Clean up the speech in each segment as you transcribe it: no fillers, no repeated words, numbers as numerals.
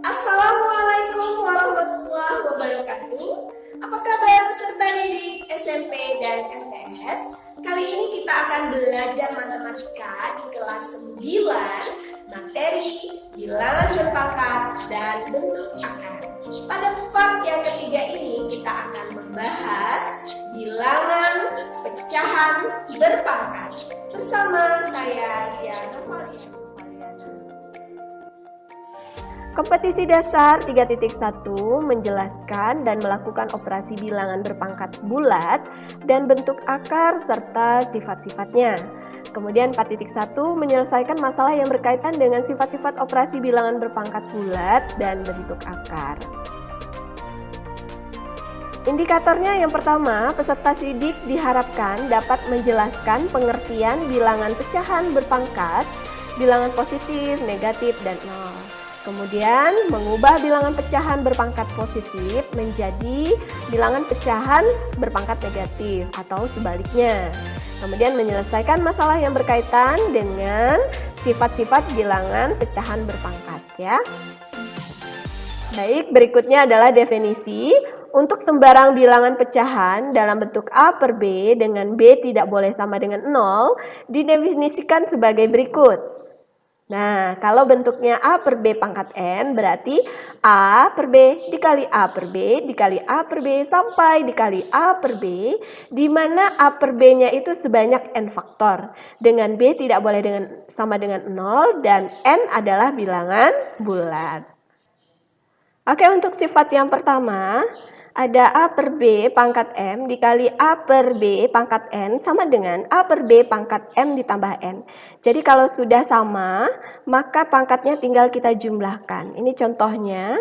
Assalamualaikum warahmatullahi wabarakatuh. Apa kabar peserta didik SMP dan MTS? Kali ini kita akan belajar matematika di kelas 9, materi bilangan berpangkat dan bentuk akar. Pada part yang ketiga ini kita akan membahas bilangan pecahan berpangkat bersama saya Yana Valia. Kompetisi dasar 3.1 menjelaskan dan melakukan operasi bilangan berpangkat bulat dan bentuk akar serta sifat-sifatnya. Kemudian 4.1 menyelesaikan masalah yang berkaitan dengan sifat-sifat operasi bilangan berpangkat bulat dan bentuk akar. Indikatornya yang pertama, peserta sidik diharapkan dapat menjelaskan pengertian bilangan pecahan berpangkat, bilangan positif, negatif, dan nol. Kemudian mengubah bilangan pecahan berpangkat positif menjadi bilangan pecahan berpangkat negatif atau sebaliknya. Kemudian menyelesaikan masalah yang berkaitan dengan sifat-sifat bilangan pecahan berpangkat ya. Baik, berikutnya adalah definisi. Untuk sembarang bilangan pecahan dalam bentuk A per B dengan B tidak boleh sama dengan 0 didefinisikan sebagai berikut. Nah, kalau bentuknya A per B pangkat N berarti A per B dikali A per B dikali A per B sampai dikali A per B, di mana A per B-nya itu sebanyak N faktor. Dengan B tidak boleh sama dengan 0 dan N adalah bilangan bulat. Oke, untuk sifat yang pertama, ada A per B pangkat M dikali A per B pangkat N sama dengan A per B pangkat M ditambah N. Jadi kalau sudah sama, maka pangkatnya tinggal kita jumlahkan. Ini contohnya,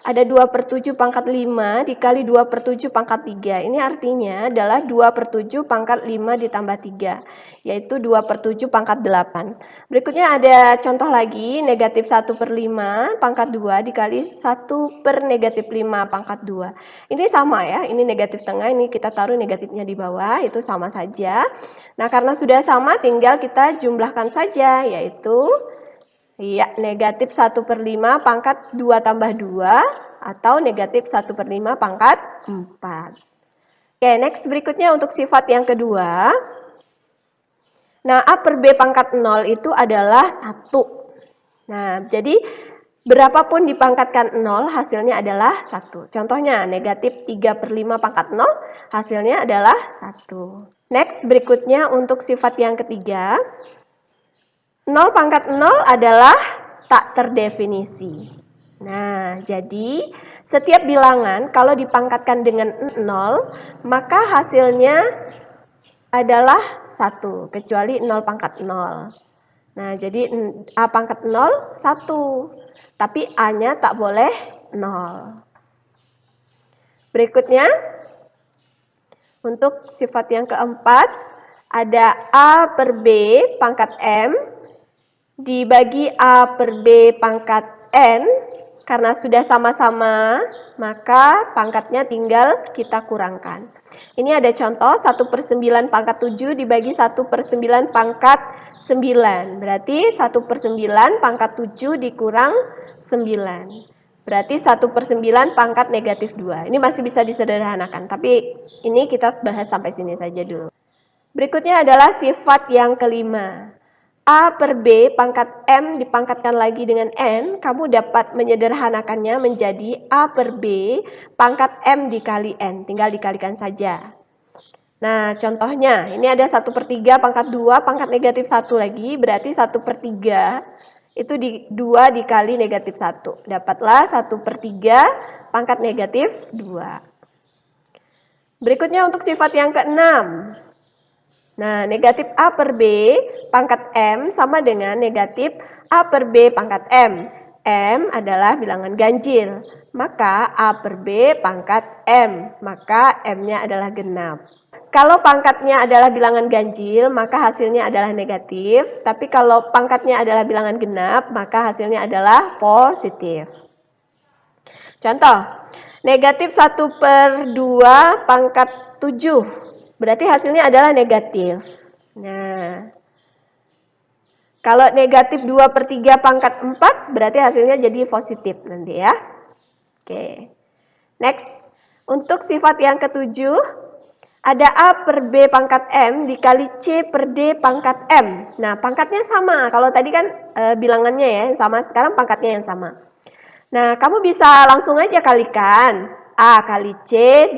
ada 2 per 7 pangkat 5 dikali 2 per 7 pangkat 3. Ini artinya adalah 2 per 7 pangkat 5 ditambah 3, yaitu 2 per 7 pangkat 8. Berikutnya ada contoh lagi, negatif 1 per 5 pangkat 2 dikali 1 per negatif 5 pangkat 2. Ini sama ya, ini negatif tengah, ini kita taruh negatifnya di bawah, itu sama saja. Nah, karena sudah sama tinggal kita jumlahkan saja, yaitu ya negatif 1 per 5 pangkat 2 tambah 2 atau negatif 1 per 5 pangkat 4. Oke, next berikutnya untuk sifat yang kedua. Nah, A per B pangkat 0 itu adalah 1. Nah, jadi berapapun dipangkatkan 0 hasilnya adalah 1. Contohnya negatif 3 per 5 pangkat 0 hasilnya adalah 1. Next berikutnya untuk sifat yang ketiga. 0 pangkat 0 adalah tak terdefinisi. Nah, jadi setiap bilangan kalau dipangkatkan dengan 0 maka hasilnya adalah 1 kecuali 0 pangkat 0. Nah, jadi A pangkat 0 1. Tapi A-nya tak boleh 0. Berikutnya, untuk sifat yang keempat, ada A per B pangkat M dibagi A per B pangkat N. Karena sudah sama-sama, maka pangkatnya tinggal kita kurangkan. Ini ada contoh 1 per 9 pangkat 7 dibagi 1 per 9 pangkat 9. Berarti 1 per 9 pangkat 7 dikurang 9. Berarti 1 per 9 pangkat negatif 2. Ini masih bisa disederhanakan, tapi ini kita bahas sampai sini saja dulu. Berikutnya adalah sifat yang kelima. A per B pangkat M dipangkatkan lagi dengan N, kamu dapat menyederhanakannya menjadi A per B pangkat M dikali N. Tinggal dikalikan saja. Nah, contohnya, ini ada 1 per 3 pangkat 2 pangkat negatif 1 lagi, berarti 1 per 3 itu 2 dikali negatif 1. Dapatlah 1 per 3 pangkat negatif 2. Berikutnya untuk sifat yang keenam. Nah, negatif A per B pangkat M sama dengan negatif A per B pangkat M. M adalah bilangan ganjil. Maka A per B pangkat M. Maka M-nya adalah genap. Kalau pangkatnya adalah bilangan ganjil, maka hasilnya adalah negatif. Tapi kalau pangkatnya adalah bilangan genap, maka hasilnya adalah positif. Contoh, negatif 1 per 2 pangkat 7. Berarti hasilnya adalah negatif. Nah, Kalau negatif 2/3 pangkat 4 berarti hasilnya jadi positif nanti ya. Oke. Next. Untuk sifat yang ketujuh, ada A per B pangkat M dikali C per D pangkat M. Nah, pangkatnya sama. Kalau tadi kan bilangannya ya yang sama, sekarang pangkatnya yang sama. Nah, kamu bisa langsung aja kalikan. A kali C,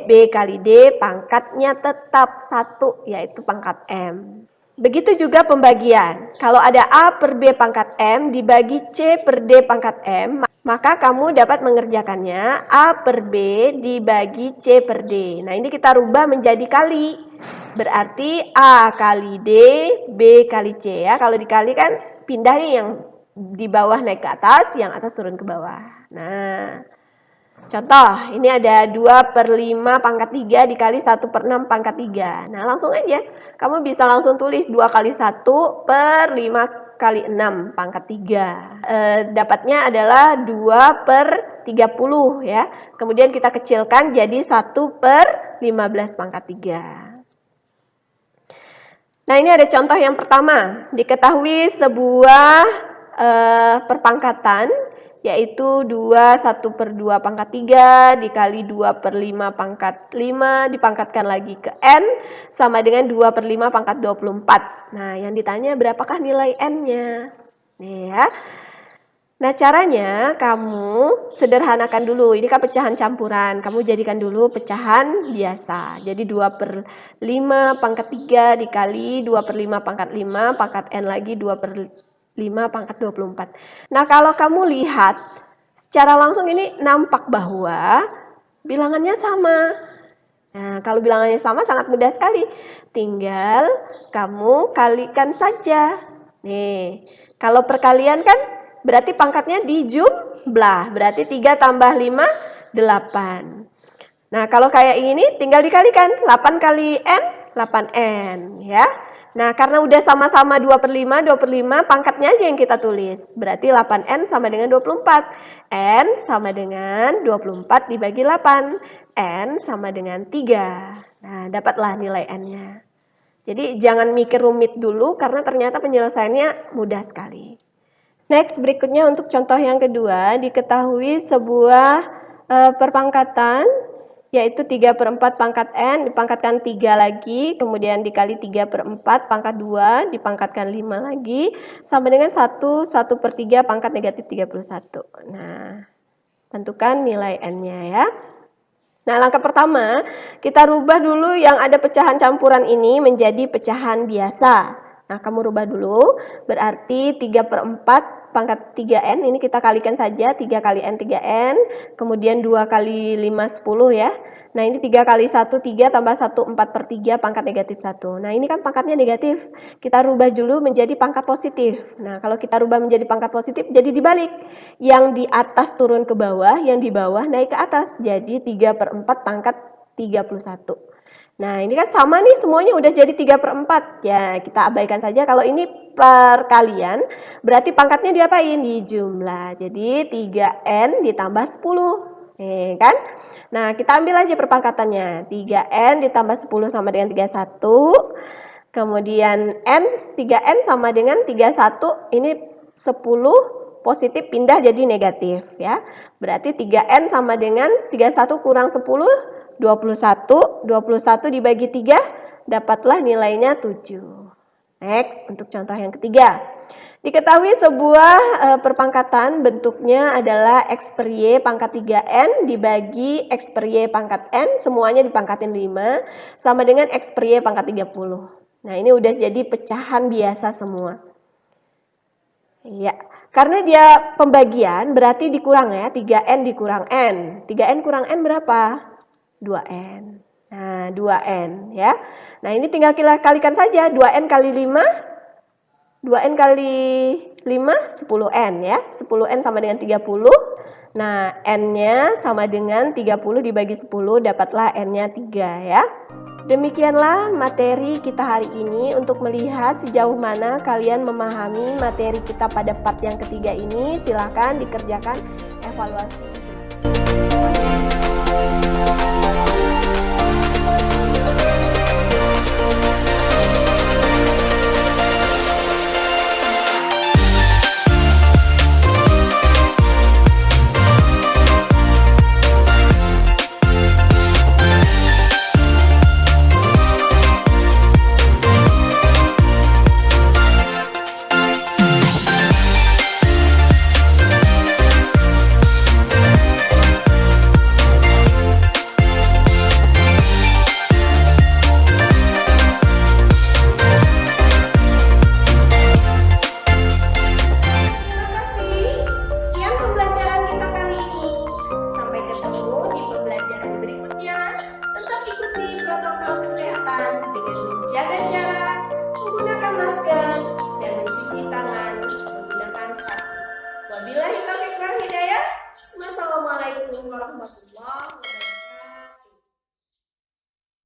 B kali D, pangkatnya tetap 1, yaitu pangkat M. Begitu juga pembagian. Kalau ada A per B pangkat M dibagi C per D pangkat M, maka kamu dapat mengerjakannya A per B dibagi C per D. Nah, ini kita rubah menjadi kali. Berarti A kali D, B kali C ya. Kalau dikali kan pindah nih, yang di bawah naik ke atas, yang atas turun ke bawah. Nah, contoh, ini ada 2/5 pangkat 3 dikali 1/6 pangkat 3. Nah, langsung aja. Kamu bisa langsung tulis 2 kali 1 per 5 kali 6 pangkat 3. Dapatnya adalah 2/30 ya. Kemudian kita kecilkan jadi 1/15 pangkat 3. Nah, ini ada contoh yang pertama. Diketahui sebuah perpangkatan, yaitu 2 1/2 pangkat 3 dikali 2/5 pangkat 5 dipangkatkan lagi ke N sama dengan 2/5 pangkat 24. Nah, yang ditanya berapakah nilai N-nya? Nih ya. Nah, caranya kamu sederhanakan dulu. Ini kan pecahan campuran. Kamu jadikan dulu pecahan biasa. Jadi 2/5 pangkat 3 dikali 2/5 pangkat 5 pangkat N lagi 2/5 pangkat 24. Nah, kalau kamu lihat secara langsung ini nampak bahwa bilangannya sama. Nah, kalau bilangannya sama sangat mudah sekali. Tinggal kamu kalikan saja. Nih, kalau perkalian kan berarti pangkatnya dijumlah. Berarti 3 tambah 5, 8. Nah, kalau kayak ini tinggal dikalikan. 8 kali N, 8N ya. Nah, karena udah sama-sama 2/5, pangkatnya aja yang kita tulis. Berarti 8N sama dengan 24. N sama dengan 24 dibagi 8. N sama dengan 3. Nah, dapatlah nilai N-nya. Jadi, jangan mikir rumit dulu karena ternyata penyelesaiannya mudah sekali. Next, berikutnya untuk contoh yang kedua, diketahui sebuah perpangkatan, yaitu 3/4 pangkat N dipangkatkan 3 lagi, kemudian dikali 3/4 pangkat 2 dipangkatkan 5 lagi, sama dengan 1/3 pangkat negatif 31. Nah, tentukan nilai N-nya ya. Nah, langkah pertama, kita rubah dulu yang ada pecahan campuran ini menjadi pecahan biasa. Nah, kamu rubah dulu, berarti 3/4 pangkat 3N, ini kita kalikan saja, 3 kali N, 3N, kemudian 2 kali 5, 10 ya. Nah, ini 3 kali 1, 3 tambah 1, 4/3 pangkat negatif 1. Nah, ini kan pangkatnya negatif, kita rubah dulu menjadi pangkat positif. Nah, kalau kita rubah menjadi pangkat positif, jadi dibalik. Yang di atas turun ke bawah, yang di bawah naik ke atas, jadi 3/4 pangkat 31. Nah, ini kan sama nih, semuanya udah jadi 3/4. Ya, kita abaikan saja. Kalau ini perkalian, berarti pangkatnya diapain? Dijumlah. Jadi 3N ditambah 10. Kan? Nah, kita ambil aja perpangkatannya. 3N ditambah 10 sama dengan 31. Kemudian N, 3N sama dengan 31. Ini 10 positif pindah jadi negatif ya. Berarti 3N sama dengan 31 kurang 10, 21. 21 dibagi 3, dapatlah nilainya 7. Next, untuk contoh yang ketiga. Diketahui sebuah perpangkatan bentuknya adalah X per Y pangkat 3N dibagi X per Y pangkat N, semuanya dipangkatin 5, sama dengan X per Y pangkat 30. Nah, ini udah jadi pecahan biasa semua. Ya, karena dia pembagian berarti dikurang ya, 3N dikurang N. 3N kurang N berapa? 2N. Nah, 2N ya. Nah, ini tinggal kita kalikan saja. 2N kali 5, 2N kali 5, 10N ya. 10N sama dengan 30. Nah, N-nya sama dengan 30 dibagi 10, dapatlah N-nya 3 ya. Demikianlah materi kita hari ini. Untuk melihat sejauh mana kalian memahami materi kita pada part yang ketiga ini, silakan dikerjakan evaluasi.